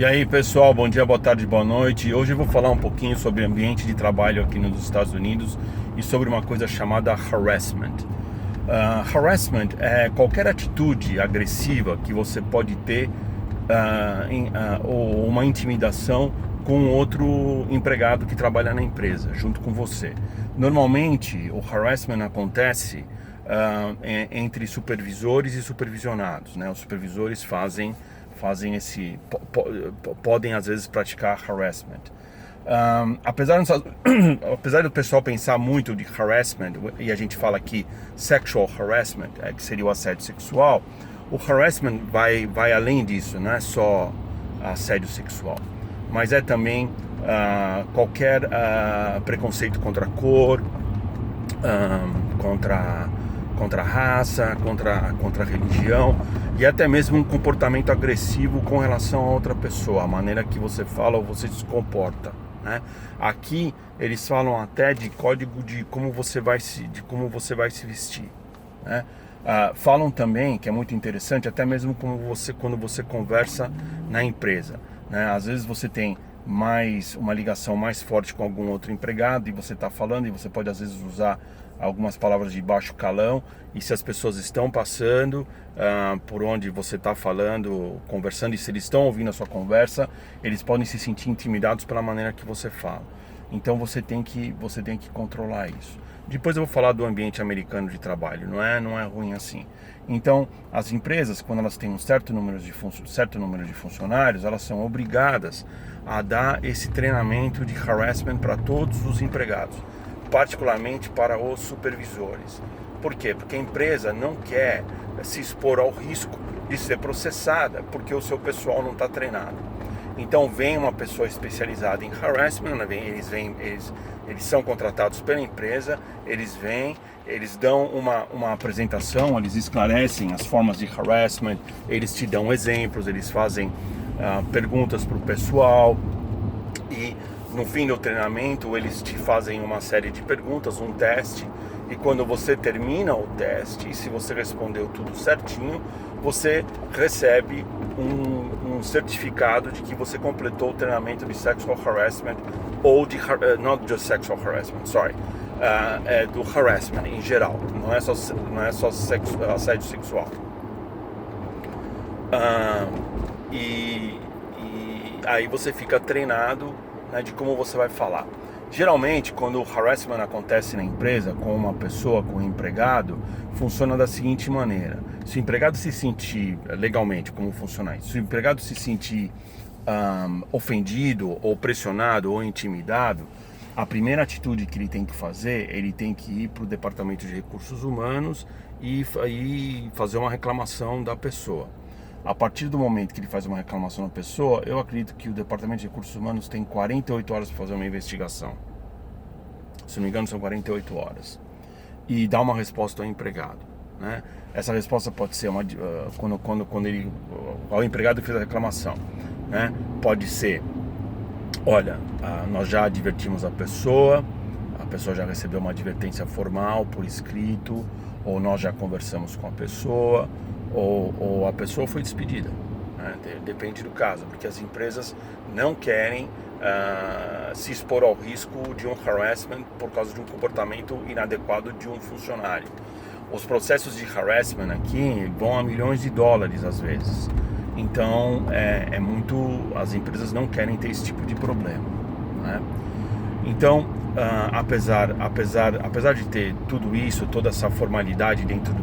E aí pessoal, bom dia, boa tarde, boa noite. Hoje eu vou falar um pouquinho sobre ambiente de trabalho aqui nos Estados Unidos e sobre uma coisa chamada harassment. Harassment é qualquer atitude agressiva que você pode ter ou uma intimidação com outro empregado que trabalha na empresa, junto com você. Normalmente o harassment acontece entre supervisores e supervisionados, né? Os supervisores fazem podem às vezes praticar harassment. Apesar do pessoal pensar muito de harassment, e a gente fala aqui sexual harassment, que seria o assédio sexual, o harassment vai além disso, não é só assédio sexual, mas é também qualquer preconceito contra a cor, contra a raça, contra a religião, e até mesmo um comportamento agressivo com relação a outra pessoa, a maneira que você fala ou você se comporta, né? Aqui eles falam até de código de como você vai se vestir, né? Falam também, que é muito interessante, até mesmo quando você conversa na empresa, né? Às vezes você tem uma ligação mais forte com algum outro empregado e você está falando, e você pode às vezes usar algumas palavras de baixo calão, e se as pessoas estão passando por onde você está falando, conversando, e se eles estão ouvindo a sua conversa, eles podem se sentir intimidados pela maneira que você fala. Então você tem que controlar isso. Depois eu vou falar do ambiente americano de trabalho, não é ruim assim. Então as empresas, quando elas têm um certo número de funcionários, elas são obrigadas a dar esse treinamento de harassment para todos os empregados, particularmente para os supervisores. Por quê? Porque a empresa não quer se expor ao risco de ser processada porque o seu pessoal não está treinado. Então vem uma pessoa especializada em harassment, eles são contratados pela empresa, eles dão uma apresentação, eles esclarecem as formas de harassment, eles te dão exemplos, eles fazem perguntas para o pessoal, e no fim do treinamento eles te fazem uma série de perguntas, um teste, e quando você termina o teste, e se você respondeu tudo certinho, você recebe um certificado de que você completou o treinamento de sexual harassment, ou de not just sexual harassment, do harassment em geral, não é só assédio sexual. E aí você fica treinado, né, de como você vai falar. Geralmente, quando o harassment acontece na empresa, com uma pessoa, com um empregado, funciona da seguinte maneira: se o empregado se sentir, legalmente, como funciona isso? Se o empregado se sentir ofendido, ou pressionado, ou intimidado, a primeira atitude que ele tem que fazer, ele tem que ir para o departamento de recursos humanos e fazer uma reclamação da pessoa. A partir do momento que ele faz uma reclamação da pessoa, eu acredito que o Departamento de Recursos Humanos tem 48 horas para fazer uma investigação. Se não me engano, são 48 horas. E dá uma resposta ao empregado, né? Essa resposta pode ser ao empregado que fez a reclamação, né? Pode ser: olha, nós já advertimos a pessoa já recebeu uma advertência formal por escrito, ou nós já conversamos com a pessoa, ou a pessoa foi despedida, né? Depende do caso, porque as empresas não querem se expor ao risco de um harassment por causa de um comportamento inadequado de um funcionário. Os processos de harassment aqui vão a milhões de dólares às vezes. Então as empresas não querem ter esse tipo de problema, né? Então apesar de ter tudo isso, toda essa formalidade dentro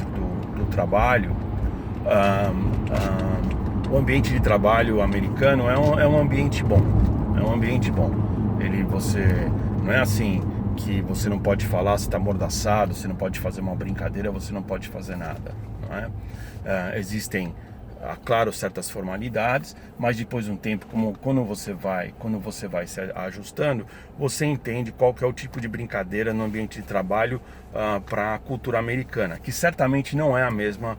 do trabalho, o ambiente de trabalho americano é um ambiente bom. Não é assim que você não pode falar, você está amordaçado, você não pode fazer uma brincadeira, você não pode fazer nada, não é? Existem, claro, certas formalidades, mas depois de um tempo, quando você vai se ajustando, você entende qual que é o tipo de brincadeira no ambiente de trabalho para a cultura americana, que certamente não é a mesma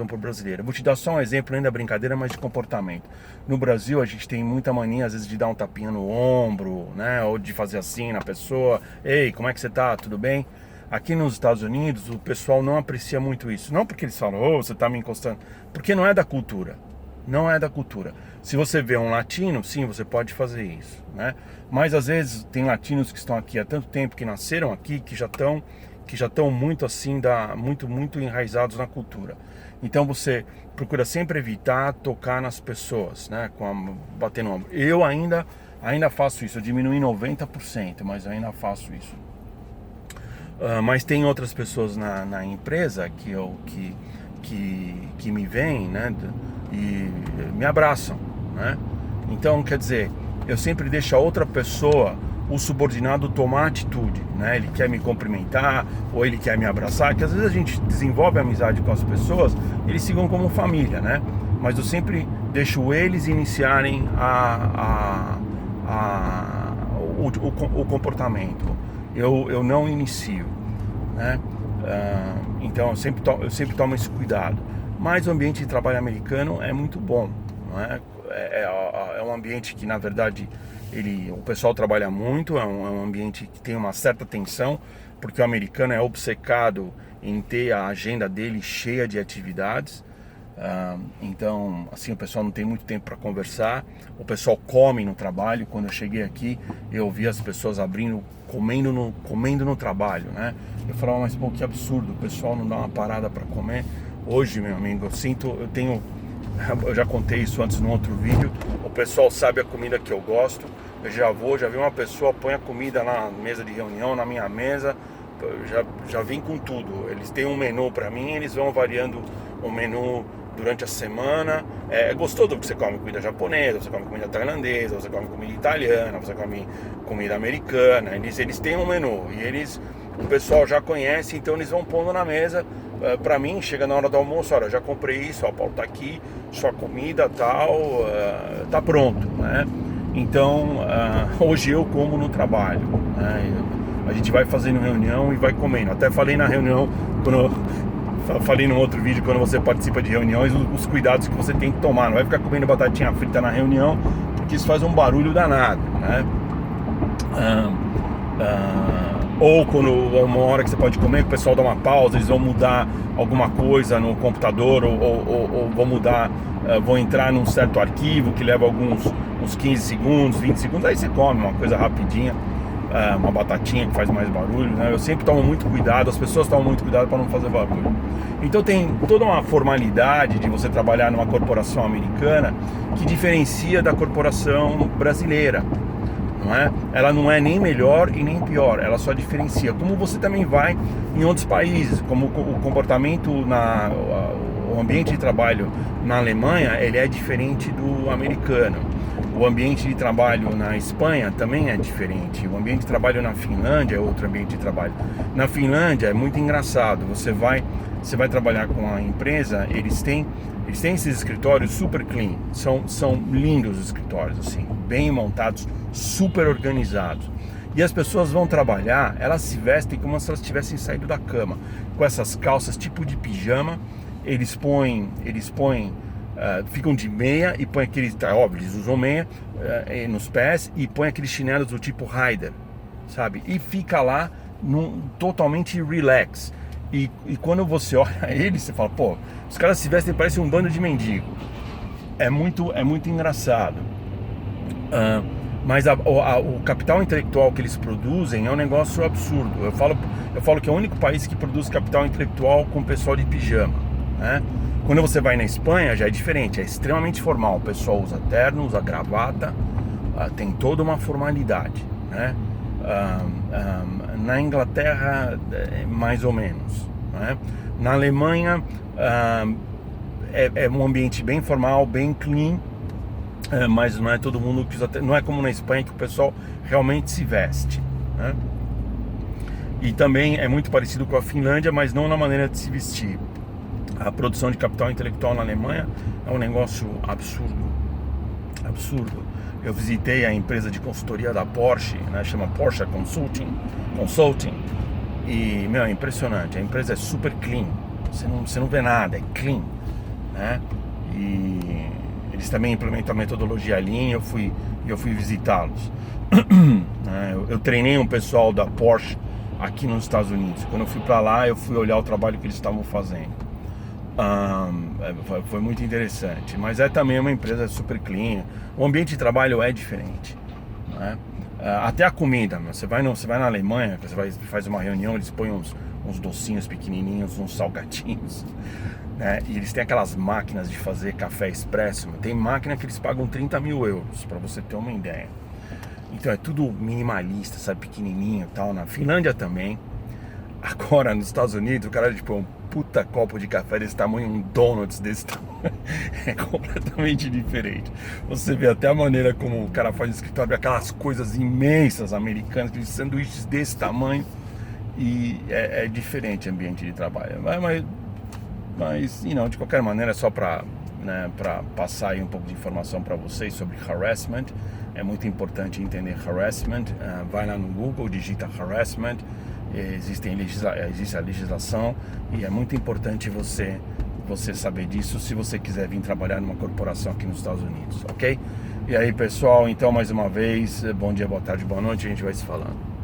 para o brasileiro. Vou te dar só um exemplo, ainda brincadeira, mas de comportamento. No Brasil a gente tem muita mania às vezes de dar um tapinha no ombro, né, ou de fazer assim na pessoa: ei, como é que você tá? Tudo bem? Aqui nos Estados Unidos o pessoal não aprecia muito isso. Não porque eles falam: oh, você está me encostando, porque não é da cultura. Não é da cultura. Se você vê um latino, sim, você pode fazer isso, né? Mas às vezes tem latinos que estão aqui há tanto tempo, que nasceram aqui, que já estão muito assim, muito enraizados na cultura. Então você procura sempre evitar tocar nas pessoas, né? Bater no ombro. Eu ainda faço isso, eu diminui 90%, mas eu ainda faço isso. Mas tem outras pessoas na empresa que me veem, né? E me abraçam, né? Então, quer dizer, eu sempre deixo a outra pessoa, o subordinado, tomar atitude, né? Ele quer me cumprimentar ou ele quer me abraçar, que às vezes a gente desenvolve amizade com as pessoas, eles sigam como família, né? Mas eu sempre deixo eles iniciarem o comportamento. Eu não inicio, né? Então eu sempre tomo esse cuidado. Mas o ambiente de trabalho americano é muito bom, não é? É um ambiente que, na verdade, o pessoal trabalha muito, é um ambiente que tem uma certa tensão, porque o americano é obcecado em ter a agenda dele cheia de atividades. Então, assim, o pessoal não tem muito tempo para conversar. O pessoal come no trabalho. Quando eu cheguei aqui, eu vi as pessoas comendo no trabalho, né? Eu falava, mas pô, que absurdo, o pessoal não dá uma parada para comer. Hoje, meu amigo, eu já contei isso antes num outro vídeo, o pessoal sabe a comida que eu gosto. Eu já vi uma pessoa põe a comida na mesa de reunião, na minha mesa, já vem com tudo. Eles têm um menu para mim, eles vão variando o menu durante a semana. É gostoso porque você come comida japonesa, você come comida tailandesa, você come comida italiana, você come comida americana. Eles têm um menu e o pessoal já conhece, então eles vão pondo na mesa. Pra mim, chega na hora do almoço, olha, já comprei isso, ó, Paulo, tá aqui, sua comida, tal, tá pronto, né? Então, hoje eu como no trabalho, né? A gente vai fazendo reunião e vai comendo. Até falei na reunião, falei num outro vídeo, quando você participa de reuniões, os cuidados que você tem que tomar. Não vai ficar comendo batatinha frita na reunião, porque isso faz um barulho danado, né? Ou quando uma hora que você pode comer, o pessoal dá uma pausa, eles vão mudar alguma coisa no computador, ou vão entrar num certo arquivo que leva uns 15 segundos, 20 segundos, aí você come uma coisa rapidinha, uma batatinha que faz mais barulho, né? Eu sempre tomo muito cuidado, as pessoas tomam muito cuidado para não fazer barulho. Então tem toda uma formalidade de você trabalhar numa corporação americana que diferencia da corporação brasileira. Não é? Ela não é nem melhor e nem pior, ela só diferencia. Como você também vai em outros países, como o comportamento o ambiente de trabalho na Alemanha, ele é diferente do americano. O ambiente de trabalho na Espanha também é diferente. O ambiente de trabalho na Finlândia é outro ambiente de trabalho. Na Finlândia é muito engraçado. Você vai trabalhar com a empresa, eles têm esses escritórios super clean. São lindos os escritórios, assim, bem montados, super organizados. E as pessoas vão trabalhar, elas se vestem como se elas tivessem saído da cama, com essas calças tipo de pijama. Eles ficam de meia e põem aqueles, óbvio, eles usam meia nos pés e põem aqueles chinelos do tipo Rider, sabe? E fica lá totalmente relax. E quando você olha eles, você fala, pô, os caras se vestem, parece um bando de mendigo. É muito engraçado. Mas o capital intelectual que eles produzem é um negócio absurdo. Eu falo que é o único país que produz capital intelectual com pessoal de pijama, né? Quando você vai na Espanha já é diferente, é extremamente formal. O pessoal usa terno, usa gravata, tem toda uma formalidade, né? Na Inglaterra, mais ou menos, né? Na Alemanha, é um ambiente bem formal, bem clean, mas não é todo mundo que usa, não é como na Espanha que o pessoal realmente se veste, né? E também é muito parecido com a Finlândia, mas não na maneira de se vestir. A produção de capital intelectual na Alemanha é um negócio absurdo. Eu visitei a empresa de consultoria da Porsche, né, chama Porsche Consulting, e, é impressionante. A empresa é super clean, você não vê nada, é clean, né? E eles também implementam a metodologia Lean. Eu fui visitá-los. Eu treinei um pessoal da Porsche aqui nos Estados Unidos. Quando eu fui para lá, eu fui olhar o trabalho que eles estavam fazendo. Foi muito interessante. Mas é também uma empresa super clean. O ambiente de trabalho é diferente, né? Até a comida, você vai na Alemanha, você faz uma reunião, eles põem uns docinhos pequenininhos, uns salgadinhos, né? E eles têm aquelas máquinas de fazer café expresso. Tem máquina que eles pagam 30 mil euros, para você ter uma ideia. Então é tudo minimalista, sabe, pequenininho e tal. Na Finlândia também. Agora, nos Estados Unidos, o cara, tipo, um puta copo de café desse tamanho, um donuts desse tamanho. É completamente diferente. Você vê até a maneira como o cara faz o escritório, aquelas coisas imensas americanas, aqueles sanduíches desse tamanho. E é diferente o ambiente de trabalho. Mas de qualquer maneira, só para passar aí um pouco de informação para vocês sobre harassment. É muito importante entender harassment. Vai lá no Google, digita harassment. Existe a legislação e é muito importante você saber disso se você quiser vir trabalhar numa corporação aqui nos Estados Unidos, ok? E aí, pessoal, então mais uma vez, bom dia, boa tarde, boa noite, a gente vai se falando.